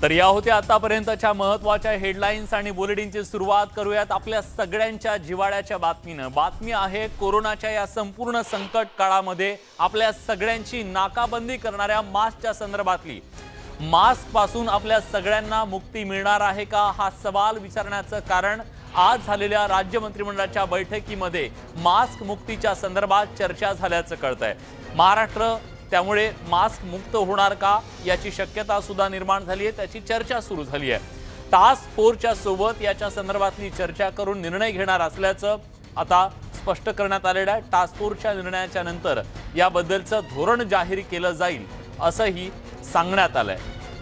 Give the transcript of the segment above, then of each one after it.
तर या होत्या आतापर्यंतच्या महत्त्वाच्या हेडलाईन्स आणि बुलेटिनची सुरुवात करूयात आपल्या सगळ्यांच्या जिव्हाळ्याच्या बातमीनं। बातमी आहे कोरोनाच्या या संपूर्ण संकट काळामध्ये आपल्या सगळ्यांची नाकाबंदी करणाऱ्या मास्कच्या संदर्भातली। मास्क पासून आपल्या सगळ्यांना मुक्ती मिळणार आहे का हा सवाल विचारण्याचं कारण आज झालेल्या राज्य मंत्रिमंडळाच्या बैठकीमध्ये मास्क मुक्तीच्या संदर्भात चर्चा झाल्याचं कळतंय। महाराष्ट्र त्यामुळे मास्क मुक्त होणार का याची शक्यता सुद्धा निर्माण झाली आहे, त्याची चर्चा सुरू झाली आहे। टास्क फोर्सच्या सोबत याच्या संदर्भातली चर्चा करून निर्णय घेणार असल्याचं आता स्पष्ट करण्यात आलेलं आहे। टास्क फोर्सच्या निर्णयाच्या नंतर याबद्दलचं धोरण जाहीर केलं जाईल असंही सांगण्यात आलंय।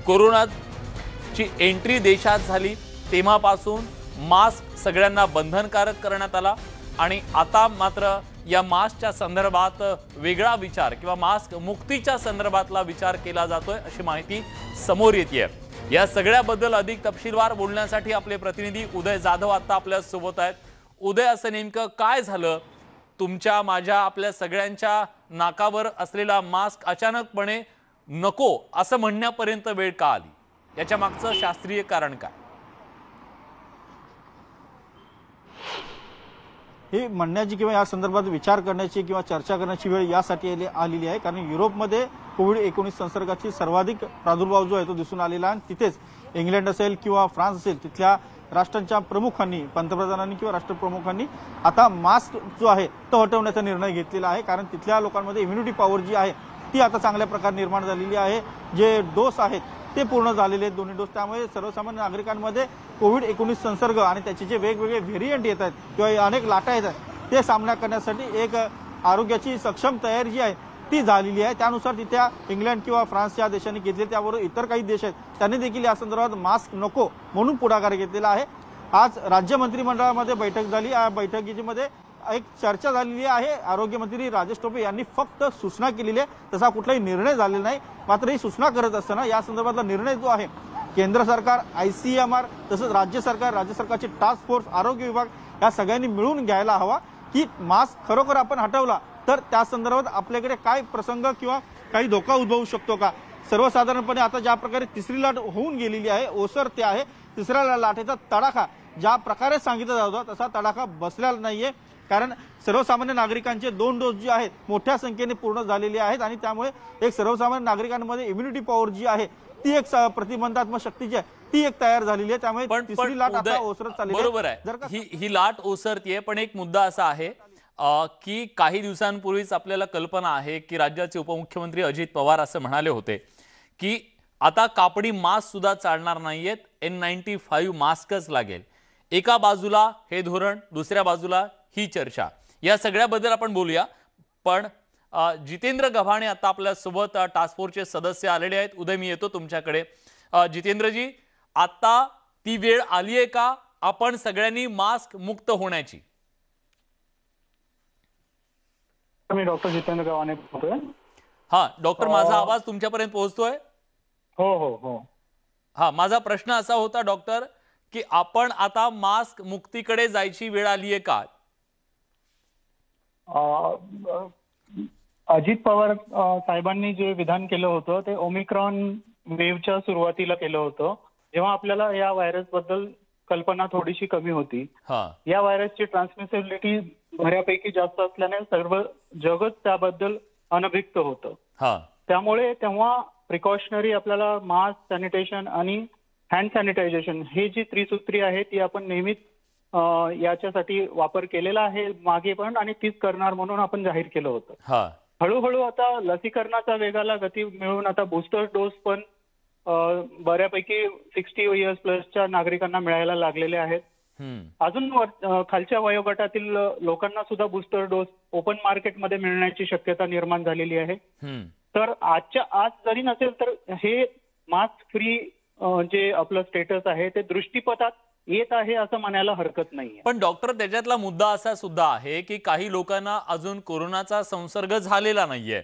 कोरोनाची एंट्री देशात झाली तेव्हापासून मास्क सगळ्यांना बंधनकारक करण्यात आला आणि आता मात्र या मास्कच्या संदर्भात वेगळा विचार किंवा मास्क मुक्तीच्या संदर्भातला विचार केला जातोय अशी माहिती समोर येते। या सगळ्याबद्दल अधिक तपशीलवार बोलण्यासाठी आपले प्रतिनिधी उदय जाधव आता आपल्या सोबत आहेत। उदय, असं नेमकं काय झालं? तुमच्या माझ्या आपल्या सगळ्यांच्या नाकावर असलेला मास्क अचानकपणे नको असं म्हणण्यापर्यंत वेळ का आली? याच्या मागचं शास्त्रीय कारण काय? ही म्हणण्याची किंवा या संदर्भात विचार करण्याची किंवा चर्चा करण्याची वेळ यासाठी आलेली आहे कारण युरोपमध्ये कोविड-19 संसर्गाची सर्वाधिक प्रादुर्भाव जो आहे तो दिसून आलेला आहे। तिथेच इंग्लंड असेल किंवा फ्रान्स असेल तिथल्या राष्ट्रांच्या प्रमुखांनी, पंतप्रधानांनी किंवा राष्ट्रप्रमुखांनी आता मास्क जो आहे तो हटवण्याचा निर्णय घेतलेला आहे कारण तिथल्या लोकांमध्ये इम्युनिटी पॉवर जी आहे ती आता चांगल्या प्रकारे निर्माण झालेली आहे। जे डोस आहेत ते पूर्ण झालेले आहेत, दोन्ही डोस। त्यामुळे सर्वसामान्य नागरिकांमध्ये कोविड-19 संसर्ग आणि त्याचे जे वेगवेगळे व्हेरियंट येत आहेत किंवा अनेक लाटा येत आहेत ते सामना करण्यासाठी एक आरोग्याची सक्षम तयारी जी आहे ती झालेली आहे। त्यानुसार तिथल्या इंग्लंड किंवा फ्रान्स या देशांनी घेतले, त्याबरोबर इतर काही देश आहेत त्यांनी देखील या संदर्भात मास्क नको म्हणून पुढाकार घेतलेला आहे। आज राज्य मंत्रिमंडळामध्ये बैठक झाली। या बैठकीमध्ये एक चर्चा झालेली आहे। आरोग्यमंत्री राजेश टोपे यांनी फक्त सूचना केलेली आहे, तसा कुठलाही निर्णय झालेला नाही। मात्र ही सूचना करत असताना या संदर्भातला निर्णय जो आहे केंद्र सरकार, ICMR तसंच राज्य सरकारचे टास्क फोर्स, आरोग्य विभाग या सगळ्यांनी मिळून घ्यायला हवा की मास्क खरोखर आपण हटवला तर त्या संदर्भात आपल्याकडे काय प्रसंग किंवा काही धोका उद्भवू शकतो का। सर्वसाधारणपणे आता ज्या प्रकारे तिसरी लाट होऊन गेलेली आहे, ओसरते आहे, तिसऱ्या लाटेचा तडाखा ज्या प्रकारे सांगितला जात होता तसा तडाखा बसलेला नाहीये कारण सर्वसामान्य नागरिकांचे 2 डोस जे आहेत मोठ्या संख्येने पूर्ण झालेले आहेत आणि त्यामुळे एक सर्वसामान्य नागरिकांमध्ये इम्युनिटी पॉवर जी आहे ती एक प्रतिबंधात्मक शक्ती जी आहे ती एक तयार झालेली आहे। त्यामुळे तिसरी लाट आता ओसरत चाललेली आहे। बरोबर आहे, ही लाट ओसरतीये, पण एक मुद्दा असा आहे की काही दिवसांपूर्वीच आपल्याला कल्पना आहे की राज्याचे उपमुख्यमंत्री अजित पवार असं म्हणाले होते की आता कापडी मास्क सुद्धा चालणार नाहीयेत, N95 मास्कच लागेल। एका बाजूला हे धोरण, दुसऱ्या बाजूला ही चर्चा, या सगळ्याबद्दल आपण बोलूया। पण जितेंद्र गव्हाणे आता आपल्या सोबत टास्क फोर्सचे सदस्य आलेले आहेत। उदय, मी येतो तुमच्याकडे। जितेंद्रजी, आता ती वेळ आली आहे का आपण सगळ्यांनी मास्क मुक्त होण्याची? मी डॉक्टर जितेंद्र गव्हाणे बोलतोय। हा डॉक्टर, माझा आवाज तुमच्यापर्यंत पोहोचतोय? हो हो हो। हा, माझा प्रश्न असा होता डॉक्टर की आपण आता मास्क मुक्तीकडे जायची वेळ आली आहे का? अजित पवार साहेबांनी जे विधान केलं होतं ते ओमिक्रॉन वेव्हच्या सुरुवातीला केलं होतं, जेव्हा आपल्याला या व्हायरस बद्दल कल्पना थोडीशी कमी होती। या व्हायरसची ट्रान्समिसिबिलिटी बऱ्यापैकी जास्त असल्याने सर्व जगच त्याबद्दल अनभिज्ञ होतं। त्यामुळे तेव्हा प्रिकॉशनरी आपल्याला मास्क, सॅनिटेशन आणि हँड सॅनिटायझेशन हे जी त्रिसूत्री आहे ती आपण नेहमीच याच्यासाठी वापर केलेला आहे मागे पण, आणि तीच करणार म्हणून आपण जाहीर केलं होतं। हळूहळू आता लसीकरणाचा वेगाला गती मिळून आता बूस्टर डोस पण बऱ्यापैकी 60 इयर्स प्लसच्या नागरिकांना मिळायला लागलेले आहेत। अजून खालच्या वयोगटातील लोकांना सुद्धा बूस्टर डोस ओपन मार्केटमध्ये मिळण्याची शक्यता निर्माण झालेली आहे। तर आजच्या आज जरी नसेल तर हे मास्क फ्री जे आपलं स्टेटस आहे ते दृष्टीपथात येत आहे असं म्हणायला हरकत नाहीये। पण डॉक्टर, त्याच्यातला मुद्दा असा सुद्धा आहे की काही लोकांना अजून कोरोनाचा संसर्ग झालेला नाहीये,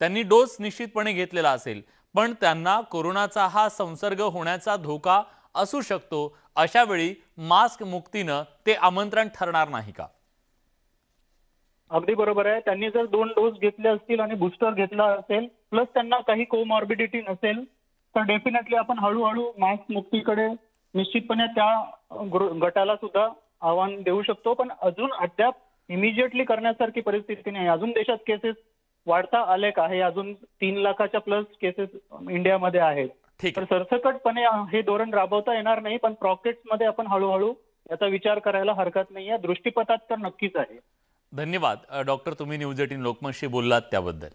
त्यांनी डोस निश्चितपणे घेतलेला असेल, पण त्यांना कोरोनाचा हा संसर्ग होण्याचा धोका असू शकतो। अशा वेळी मास्क मुक्तीनं ते आमंत्रण ठरणार नाही का? अगदी बरोबर आहे। त्यांनी जर 2 डोस घेतले असतील आणि बूस्टर घेतला असेल प्लस त्यांना काही कोमॉर्बिडिटी नसेल तर डेफिनेटली आपण हळूहळू मास्क मुक्तीकडे निश्चितपणे त्या गटाला सुद्धा आव्हान देऊ शकतो. पण अजून अद्याप इमिजिएटली करण्यासारखी परिस्थिती नाही. अजून देशात केसेस वाढता आलेख आहे. अजून 3 लाखाच्या प्लस केसेस इंडियामध्ये आहेत. तर सरसकटपणे हे धोरण राबवता येणार नाही, पण पॉकेट्समध्ये आपण हळूहळू याचा विचार करायला हरकत नाही. या दृष्टीपथात तर नक्कीच आहे. धन्यवाद डॉक्टर, तुम्ही न्यूज 18 लोकमतशी बोललात त्याबद्दल.